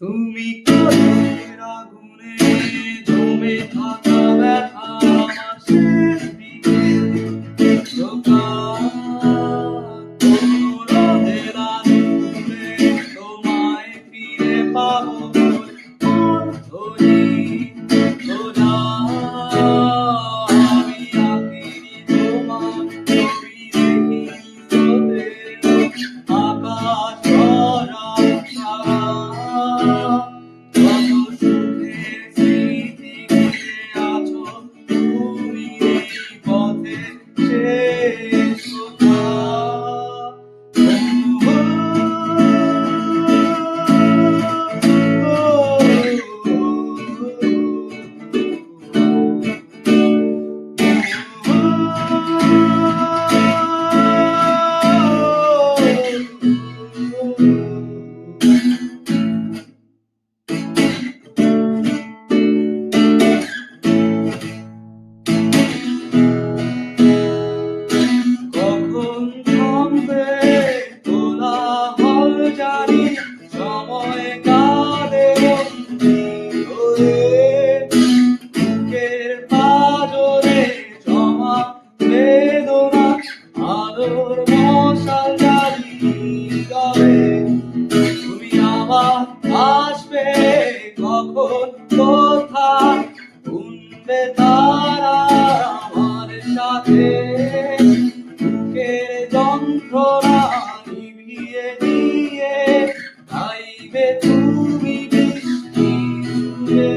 তুমি কাঠের আগুনে জমে থাকা ব্যথা আমার শেষ বিকেলে রোদের আলোতে তোমায় ফিরে পাবো সোজা আমি আঁকিনি তোমার ছবি দেখি স্রোতের আকাশ ভরা সারা কত সুখের স্মৃতি ঘিরে আছো তুমি এই পথে শেষ কখন থামবে কোলাহল জানি সময় কাঁদে বন্দী হয়ে বুকের পাঁজরে জমা বেদনা আলোর মশাল জ্বালিয়ে তুমি আবার আসবে কখন কোথায় শুনবে তারা আমার সাথে বুকের যন্ত্রণা নিভিয়ে দিয়ে গাইবে তুমি বৃষ্টি সুরে